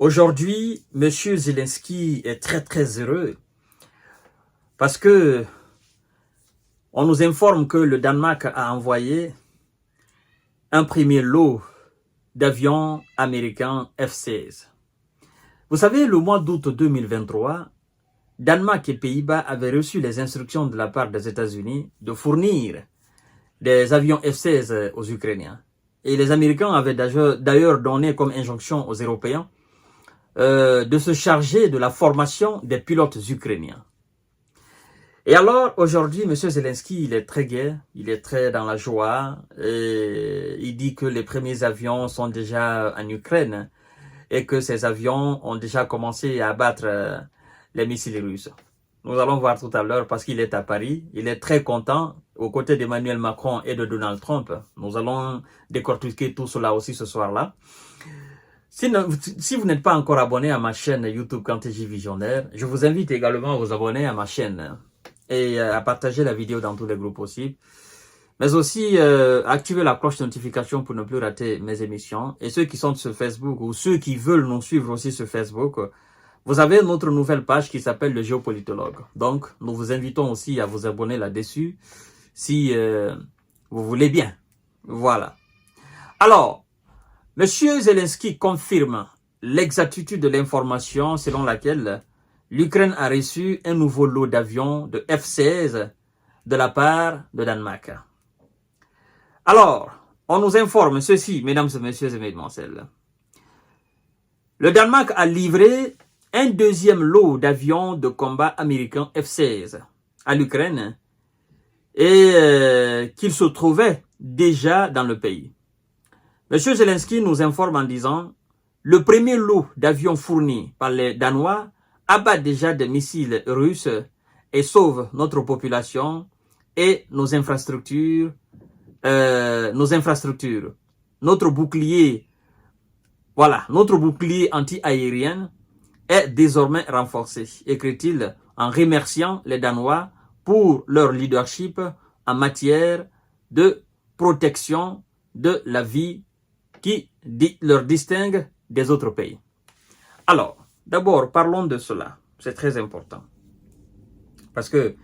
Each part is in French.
Aujourd'hui, M. Zelensky est très heureux parce que on nous informe que le Danemark a envoyé un premier lot d'avions américains F-16. Vous savez, le mois d'août 2023, Danemark et Pays-Bas avaient reçu les instructions de la part des États-Unis de fournir des avions F-16 aux Ukrainiens. Et les Américains avaient d'ailleurs donné comme injonction aux Européens de se charger de la formation des pilotes ukrainiens. Et alors, aujourd'hui, M. Zelensky, il est très gai, il est très dans la joie, et il dit que les premiers avions sont déjà en Ukraine et que ces avions ont déjà commencé à abattre les missiles russes. Nous allons voir tout à l'heure parce qu'il est à Paris, il est très content aux côtés d'Emmanuel Macron et de Donald Trump. Nous allons décortiquer tout cela aussi ce soir-là. Si vous n'êtes pas encore abonné à ma chaîne YouTube KanTG Visionnaire, je vous invite également à vous abonner à ma chaîne et à partager la vidéo dans tous les groupes possibles. Mais aussi activer la cloche de notification pour ne plus rater mes émissions. Et ceux qui sont sur Facebook ou ceux qui veulent nous suivre aussi sur Facebook, vous avez notre nouvelle page qui s'appelle le Géopolitologue. Donc, nous vous invitons aussi à vous abonner là-dessus si vous voulez bien. Voilà. Alors, M. Zelensky confirme l'exactitude de l'information selon laquelle l'Ukraine a reçu un nouveau lot d'avions de F-16 de la part de Danemark. Alors, on nous informe ceci, mesdames et messieurs et mesdemoiselles. Le Danemark a livré un deuxième lot d'avions de combat américains F-16 à l'Ukraine et qu'il se trouvait déjà dans le pays. M. Zelensky nous informe en disant « Le premier lot d'avions fournis par les Danois abat déjà des missiles russes et sauve notre population et nos infrastructures. Notre bouclier, voilà, notre bouclier anti-aérien est désormais renforcé », écrit-il en remerciant les Danois pour leur leadership en matière de protection de la vie qui leur distingue des autres pays. Alors, d'abord, parlons de cela. C'est très important. Parce que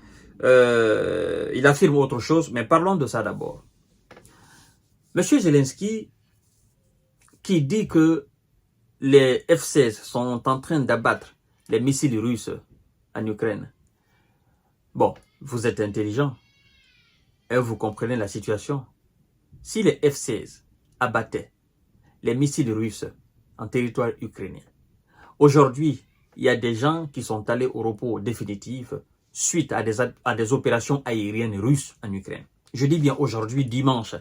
il affirme autre chose, mais parlons de ça d'abord. M. Zelensky, qui dit que les F-16 sont en train d'abattre les missiles russes en Ukraine. Bon, vous êtes intelligent et vous comprenez la situation. Si les F-16 abattaient les missiles russes en territoire ukrainien, aujourd'hui, il y a des gens qui sont allés au repos définitif suite à des opérations aériennes russes en Ukraine. Je dis bien aujourd'hui, dimanche,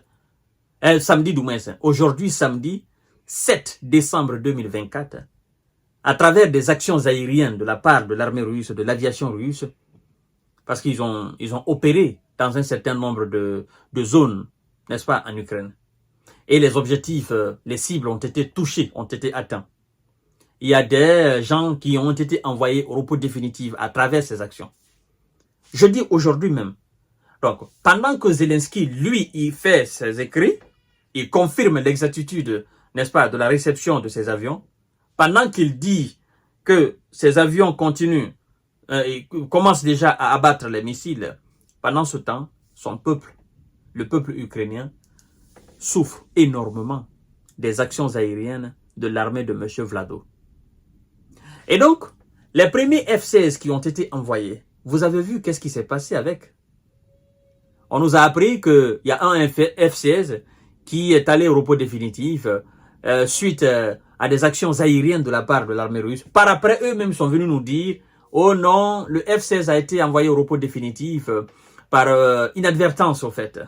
samedi du moins, aujourd'hui samedi 7 décembre 2024, à travers des actions aériennes de la part de l'armée russe, de l'aviation russe, parce qu'ils ont opéré dans un certain nombre de zones, n'est-ce pas, en Ukraine. Et les objectifs, les cibles ont été touchés, ont été atteints. Il y a des gens qui ont été envoyés au repos définitif à travers ces actions. Je dis aujourd'hui même. Donc, pendant que Zelensky, lui, il fait ses écrits, il confirme l'exactitude, n'est-ce pas, de la réception de ces avions, pendant qu'il dit que ces avions continuent, commencent déjà à abattre les missiles, pendant ce temps, son peuple, le peuple ukrainien, souffre énormément des actions aériennes de l'armée de M. Vlado. Et donc, les premiers F-16 qui ont été envoyés, vous avez vu qu'est-ce qui s'est passé avec? On nous a appris qu'il y a un F-16 qui est allé au repos définitif suite à des actions aériennes de la part de l'armée russe. Par après, eux-mêmes sont venus nous dire « Oh non, le F-16 a été envoyé au repos définitif par inadvertance au fait. »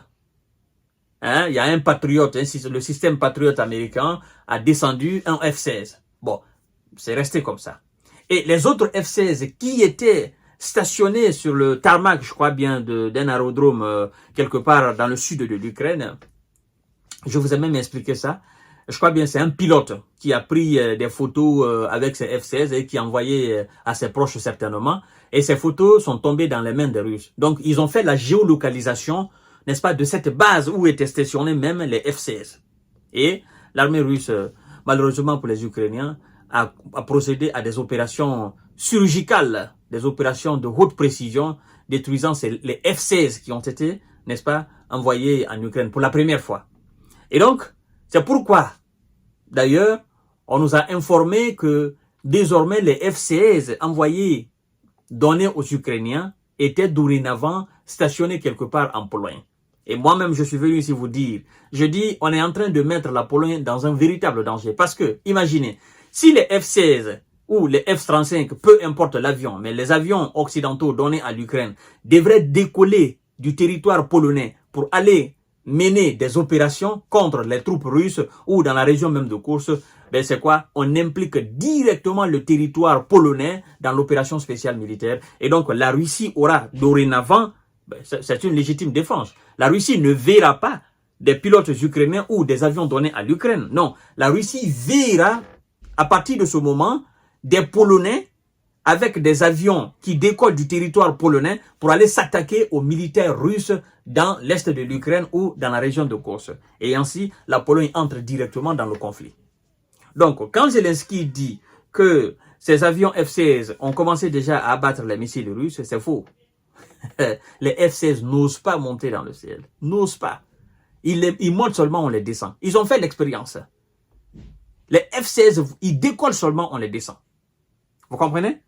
Hein, il y a un patriote, le système patriote américain a descendu un F-16. Bon, c'est resté comme ça. Et les autres F-16 qui étaient stationnés sur le tarmac, je crois bien, d'un aérodrome quelque part dans le sud de l'Ukraine, je vous ai même expliqué ça. Je crois bien c'est un pilote qui a pris des photos avec ces F-16 et qui a envoyé à ses proches certainement. Et ces photos sont tombées dans les mains des Russes. Donc, ils ont fait la géolocalisation, n'est-ce pas, de cette base où étaient stationnés même les F-16. Et l'armée russe, malheureusement pour les Ukrainiens, à procéder à des opérations chirurgicales, des opérations de haute précision, détruisant les F-16 qui ont été, n'est-ce pas, envoyés en Ukraine pour la première fois. Et donc, c'est pourquoi, d'ailleurs, on nous a informé que désormais les F-16 envoyés, donnés aux Ukrainiens, étaient dorénavant stationnés quelque part en Pologne. Et moi-même, je suis venu ici vous dire, je dis, on est en train de mettre la Pologne dans un véritable danger. Parce que, imaginez, si les F-16 ou les F-35, peu importe l'avion, mais les avions occidentaux donnés à l'Ukraine devraient décoller du territoire polonais pour aller mener des opérations contre les troupes russes ou dans la région même de Kursk, ben c'est quoi? On implique directement le territoire polonais dans l'opération spéciale militaire. Et donc, la Russie aura dorénavant, ben, c'est une légitime défense. La Russie ne verra pas des pilotes ukrainiens ou des avions donnés à l'Ukraine. Non, la Russie verra, à partir de ce moment, des Polonais avec des avions qui décollent du territoire polonais pour aller s'attaquer aux militaires russes dans l'est de l'Ukraine ou dans la région de Kursk. Et ainsi, la Pologne entre directement dans le conflit. Donc, quand Zelensky dit que ces avions F-16 ont commencé déjà à abattre les missiles russes, c'est faux. Les F-16 n'osent pas monter dans le ciel. N'osent pas. Ils montent seulement, on les descend. Ils ont fait l'expérience. Les F-16, ils décollent seulement, on les descend. Vous comprenez?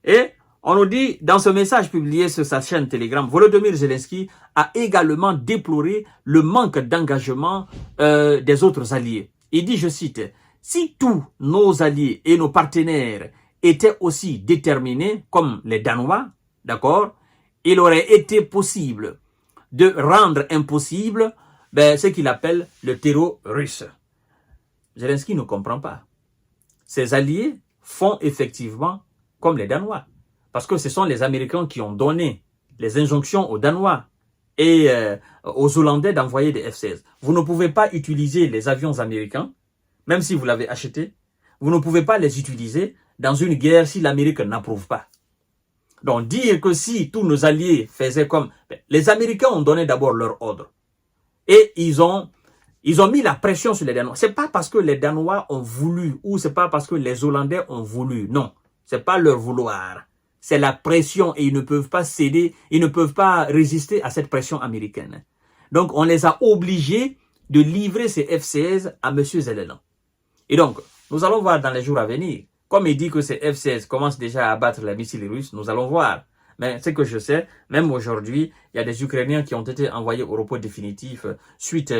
Et on nous dit, dans ce message publié sur sa chaîne Telegram, Volodymyr Zelensky a également déploré le manque d'engagement des autres alliés. Il dit, je cite, « Si tous nos alliés et nos partenaires étaient aussi déterminés, comme les Danois, d'accord, il aurait été possible de rendre impossible ce qu'il appelle le terreau russe. » Zelensky ne comprend pas. Ses alliés font effectivement comme les Danois. Parce que ce sont les Américains qui ont donné les injonctions aux Danois et aux Hollandais d'envoyer des F-16. Vous ne pouvez pas utiliser les avions américains, même si vous l'avez acheté. Vous ne pouvez pas les utiliser dans une guerre si l'Amérique n'approuve pas. Donc dire que si tous nos alliés faisaient comme... Les Américains ont donné d'abord leur ordre. Et ils ont mis la pression sur les Danois. C'est pas parce que les Danois ont voulu ou c'est pas parce que les Hollandais ont voulu. Non, c'est pas leur vouloir. C'est la pression et ils ne peuvent pas céder, ils ne peuvent pas résister à cette pression américaine. Donc, on les a obligés de livrer ces F-16 à M. Zelensky. Et donc, nous allons voir dans les jours à venir. Comme il dit que ces F-16 commencent déjà à abattre les missiles russes, nous allons voir. Mais ce que je sais, même aujourd'hui, il y a des Ukrainiens qui ont été envoyés au repos définitif suite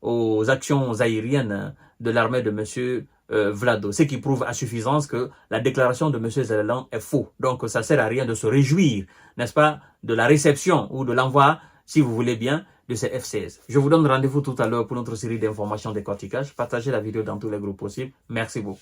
aux actions aériennes de l'armée de M. Vlado. Ce qui prouve à suffisance que la déclaration de M. Zelensky est faux. Donc, ça ne sert à rien de se réjouir, n'est-ce pas, de la réception ou de l'envoi, si vous voulez bien, de ces F-16. Je vous donne rendez-vous tout à l'heure pour notre série d'informations décortiquage. Partagez la vidéo dans tous les groupes possibles. Merci beaucoup.